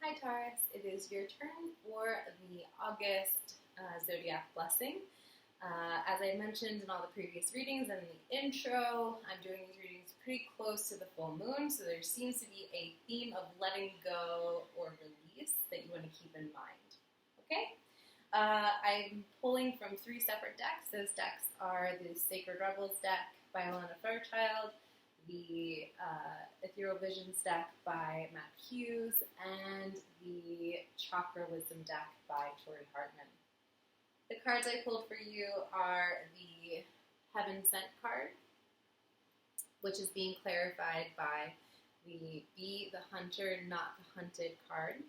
Hi Taurus, it is your turn for the August Zodiac Blessing. As I mentioned in all the previous readings and in the intro, I'm doing these readings pretty close to the full moon, so there seems to be a theme of letting go or release that you want to keep in mind. Okay? I'm pulling from 3 separate decks. Those decks are the Sacred Rebels deck by Helena Fairchild, the Ethereal Visions deck by Matt Hughes, and the Chakra Wisdom deck by Tori Hartman. The cards I pulled for you are the Heaven Sent card, which is being clarified by the Be the Hunter, Not the Hunted card.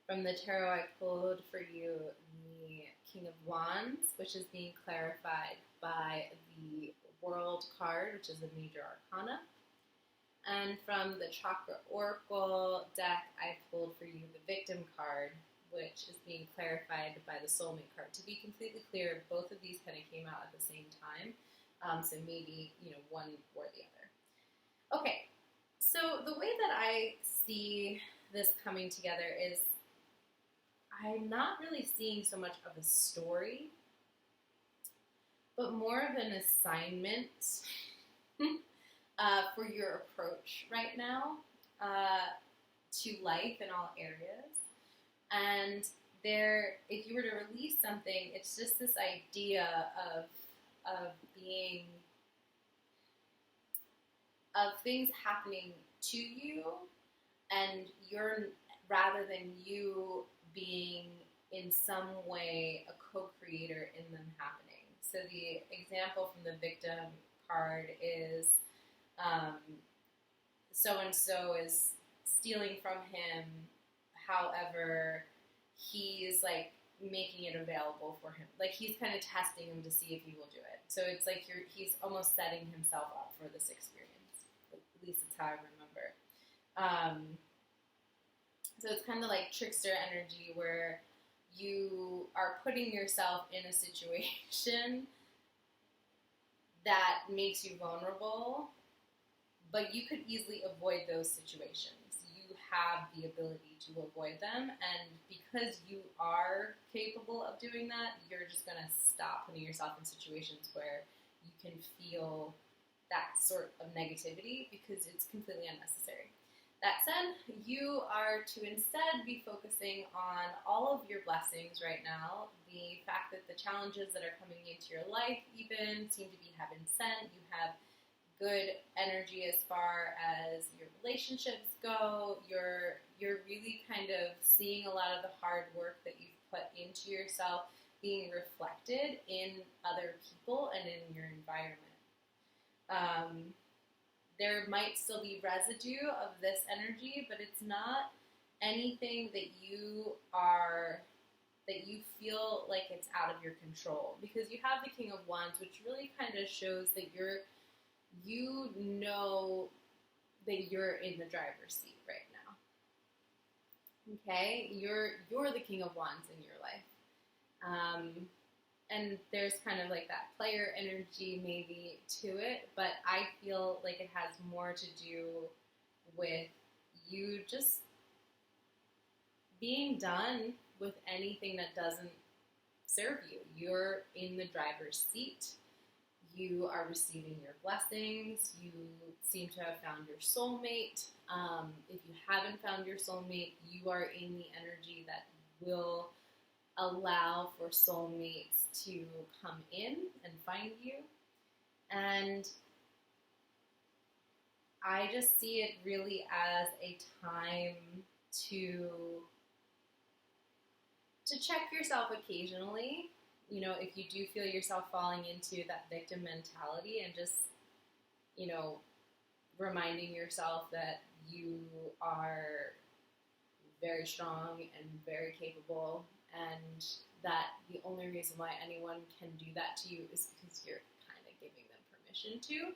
From the tarot, I pulled for you the King of Wands, which is being clarified by the World card, which is a major arcana. And from the Chakra Oracle deck, I pulled for you the Victim card, which is being clarified by the Soulmate card. To be completely clear, both of these kind of came out at the same time, so maybe, one or the other. Okay, so the way that I see this coming together is I'm not really seeing so much of a story, but more of an assignment for your approach right now to life in all areas. And if you were to release something, it's just this idea of things happening to you, and rather than you being in some way a co-creator in them happening. So the example from the Victim card is so-and-so is stealing from him, however, he's like making it available for him. Like he's kind of testing him to see if he will do it. So it's like he's almost setting himself up for this experience. At least it's how I remember. So it's kind of like trickster energy where you are putting yourself in a situation that makes you vulnerable, but you could easily avoid those situations. You have the ability to avoid them, and because you are capable of doing that, you're just going to stop putting yourself in situations where you can feel that sort of negativity because it's completely unnecessary. That said, you are to instead be focusing on all of your blessings right now. The fact that the challenges that are coming into your life even seem to be heaven sent. You have good energy as far as your relationships go. You're really kind of seeing a lot of the hard work that you've put into yourself being reflected in other people and in your environment. There might still be residue of this energy, but it's not anything that you feel like it's out of your control, because you have the King of Wands, which really kind of shows that you know that you're in the driver's seat right now. Okay, you're the King of Wands in your life. And there's kind of like that player energy maybe to it, but I feel like it has more to do with you just being done with anything that doesn't serve you. You're in the driver's seat. You are receiving your blessings. You seem to have found your soulmate. If you haven't found your soulmate, you are in the energy that will allow for soulmates to come in and find you. And I just see it really as a time to check yourself occasionally. If you do feel yourself falling into that victim mentality, and just, reminding yourself that you are very strong and very capable, and that the only reason why anyone can do that to you is because you're kind of giving them permission to.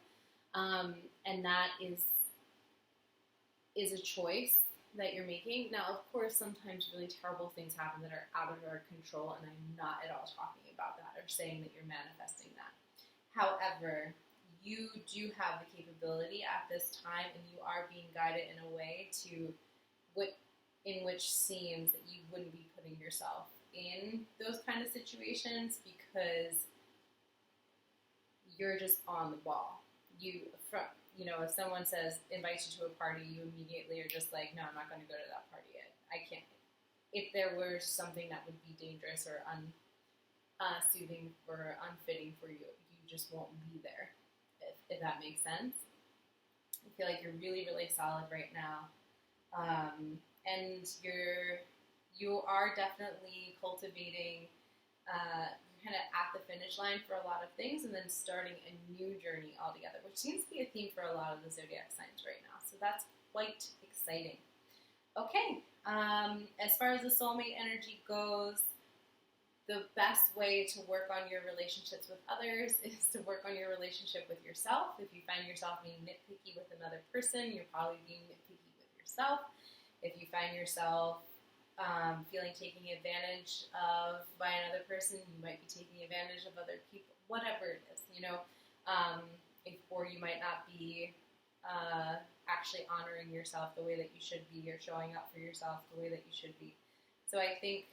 And that is a choice that you're making. Now, of course, sometimes really terrible things happen that are out of our control, and I'm not at all talking about that or saying that you're manifesting that. However, you do have the capability at this time, and you are being guided in a way to in which seems that you wouldn't be putting yourself in those kind of situations because you're just on the ball. If someone says, invites you to a party, you immediately are just like, no, I'm not going to go to that party. I can't. If there were something that would be dangerous or unsoothing or unfitting for you, you just won't be there, if that makes sense. I feel like you're really, really solid right now. And you are definitely cultivating, kind of at the finish line for a lot of things and then starting a new journey altogether, which seems to be a theme for a lot of the zodiac signs right now. So that's quite exciting. Okay, as far as the soulmate energy goes, the best way to work on your relationships with others is to work on your relationship with yourself. If you find yourself being nitpicky with another person, you're probably being nitpicky with yourself. If you find yourself feeling taken advantage of by another person, you might be taking advantage of other people, whatever it is, or you might not be actually honoring yourself the way that you should be, or showing up for yourself the way that you should be. So I think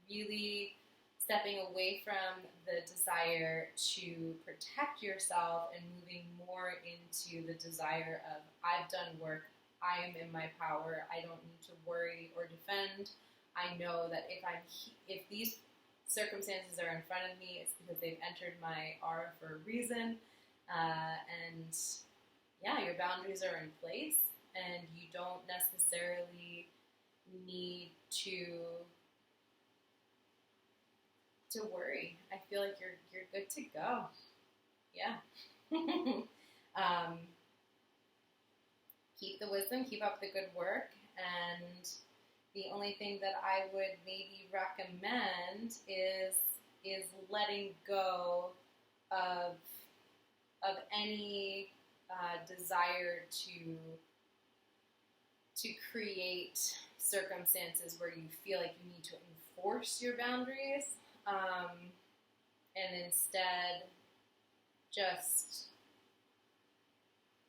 really stepping away from the desire to protect yourself and moving more into the desire of, I've done work, I am in my power, I don't need to worry or defend. I know that if these circumstances are in front of me, it's because they've entered my aura for a reason. And yeah, your boundaries are in place, and you don't necessarily need to worry. I feel like you're good to go. Yeah. Keep the wisdom, keep up the good work, and the only thing that I would maybe recommend is letting go of any desire to create circumstances where you feel like you need to enforce your boundaries, and instead just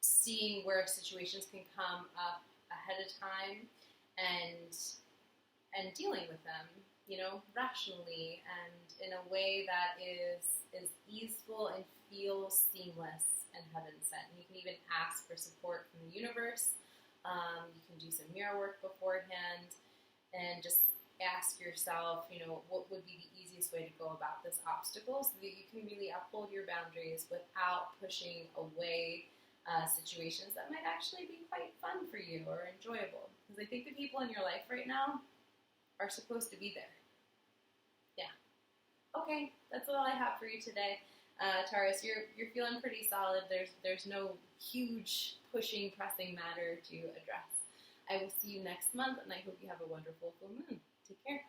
seeing where situations can come up ahead of time and dealing with them, rationally and in a way that is easeful and feels seamless and heaven sent. And you can even ask for support from the universe. You can do some mirror work beforehand and just ask yourself, what would be the easiest way to go about this obstacle so that you can really uphold your boundaries without pushing away situations that might actually be quite fun for you or enjoyable. Because I think the people in your life right now are supposed to be there. Yeah. Okay, that's all I have for you today. Taurus, you're feeling pretty solid. There's no huge pushing, pressing matter to address. I will see you next month, and I hope you have a wonderful full moon. Take care.